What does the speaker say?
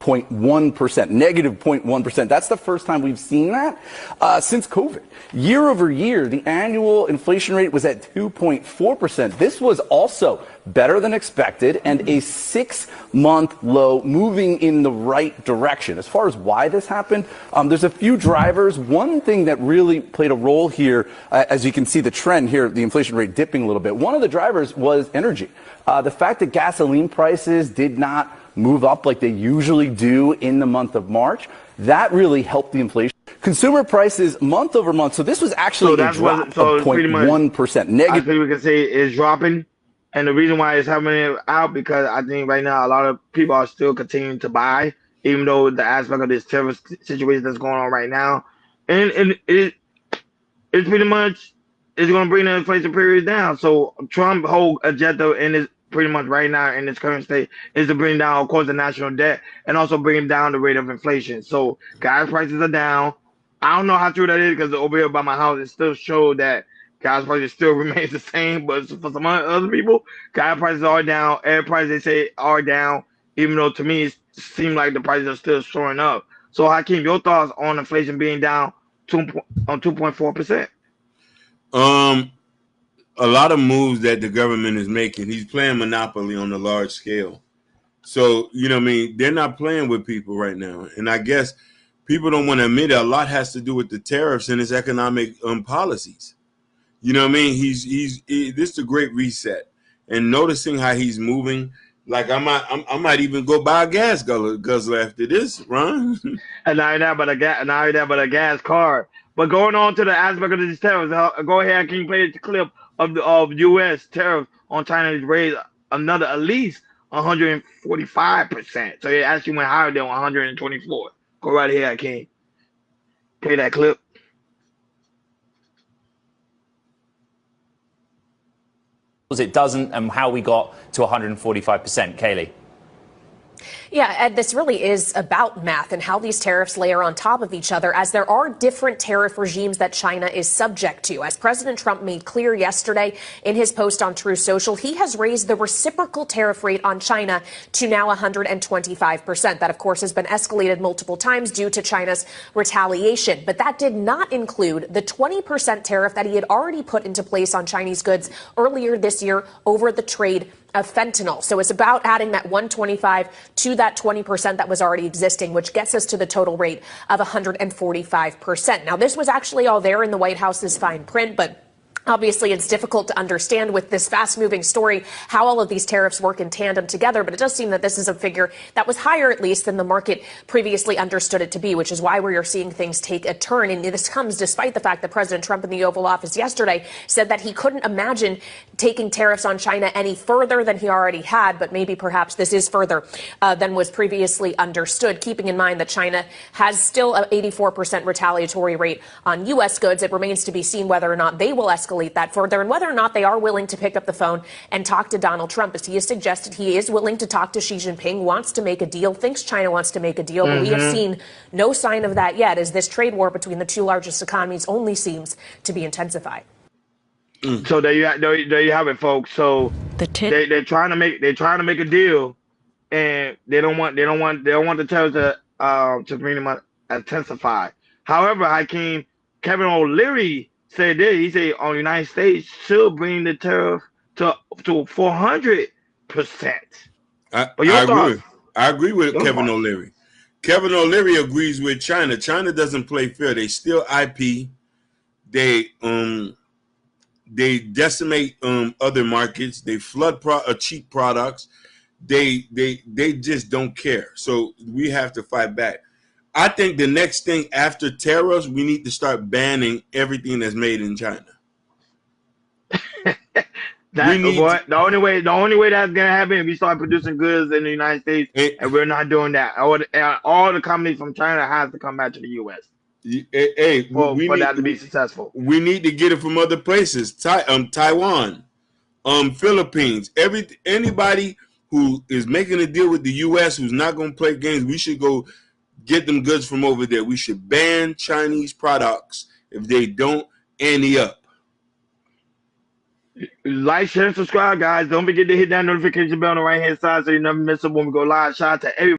0.1%, negative 0.1%. That's the first time we've seen that since COVID. Year over year, the annual inflation rate was at 2.4%. This was also better than expected and a 6-month low, moving in the right direction. As far as why this happened, there's a few drivers. One thing that really played a role here, as you can see the trend here, the inflation rate dipping a little bit. One of the drivers was energy. The fact that gasoline prices did not move up like they usually do in the month of March, that really helped the inflation. Consumer prices month over month. So this was actually a drop of 0.1%. Negative. I think we can say it's dropping. And the reason why it's happening out, because I think right now a lot of people are still continuing to buy, even though the aspect of this terrorist situation that's going on right now. And it's pretty much, it's going to bring the inflation period down. So Trump's whole agenda in his pretty much right now in its current state is to bring down, of course, the national debt and also bring down the rate of inflation. So gas prices are down. I don't know how true that is because over here by my house, it still showed that gas prices still remains the same. But for some other people, gas prices are down. Air prices, they say, are down, even though to me, it seems like the prices are still showing up. So Hakeem, your thoughts on inflation being down 2.4%? A lot of moves that the government is making. He's playing monopoly on a large scale. So, you know what I mean? They're not playing with people right now. And I guess people don't want to admit it. A lot has to do with the tariffs and his economic policies. You know what I mean? this is a great reset. And noticing how he's moving, like I might even go buy a gas guzzler after this, Ron. And not that, but a gas card. But going on to the aspect of these tariffs, go ahead. Can you play the clip of U.S. tariffs on China is raised another at least 145%. So it actually went higher than 124. Go right here, King. Play that clip. It doesn't, and how we got to 145%, Kaylee. Yeah, Ed, this really is about math and how these tariffs layer on top of each other, as there are different tariff regimes that China is subject to. As President Trump made clear yesterday in his post on Truth Social, he has raised the reciprocal tariff rate on China to now 125%. That, of course, has been escalated multiple times due to China's retaliation. But that did not include the 20% tariff that he had already put into place on Chinese goods earlier this year over the trade of fentanyl. So it's about adding that 125 to that 20% that was already existing, which gets us to the total rate of 145%. Now, this was actually all there in the White House's fine print, but obviously, it's difficult to understand with this fast-moving story how all of these tariffs work in tandem together, but it does seem that this is a figure that was higher, at least, than the market previously understood it to be, which is why we are seeing things take a turn. And this comes despite the fact that President Trump in the Oval Office yesterday said that he couldn't imagine taking tariffs on China any further than he already had, but maybe perhaps this is further than was previously understood, keeping in mind that China has still an 84% retaliatory rate on U.S. goods. It remains to be seen whether or not they will escalate that further and whether or not they are willing to pick up the phone and talk to Donald Trump, as he has suggested he is willing to talk to Xi Jinping, wants to make a deal, thinks China wants to make a deal, but we have seen no sign of that yet, as this trade war between the two largest economies only seems to be intensifying. So there you have it, folks. So they're trying to make a deal, and they don't want the tariffs to pretty much intensify. However, Hakeem, Kevin O'Leary said this. He said on the United States should bring the tariff to 400%. I agree with Kevin O'Leary. Kevin O'Leary agrees with China. China doesn't play fair. They steal IP. They decimate other markets. They flood cheap products. They just don't care. So we have to fight back. I think the next thing after tariffs, we need to start banning everything that's made in China. The only way that's gonna happen is we start producing goods in the United States, and we're not doing that. All the companies from China has to come back to the U.S. For that to be successful. We need to get it from other places. Taiwan, Philippines. Anybody who is making a deal with the U.S. who's not gonna play games, we should go get them goods from over there. We should ban Chinese products if they don't ante up. Like, share, and subscribe, guys. Don't forget to hit that notification bell on the right-hand side so you never miss it when we go live. Shout out to everybody.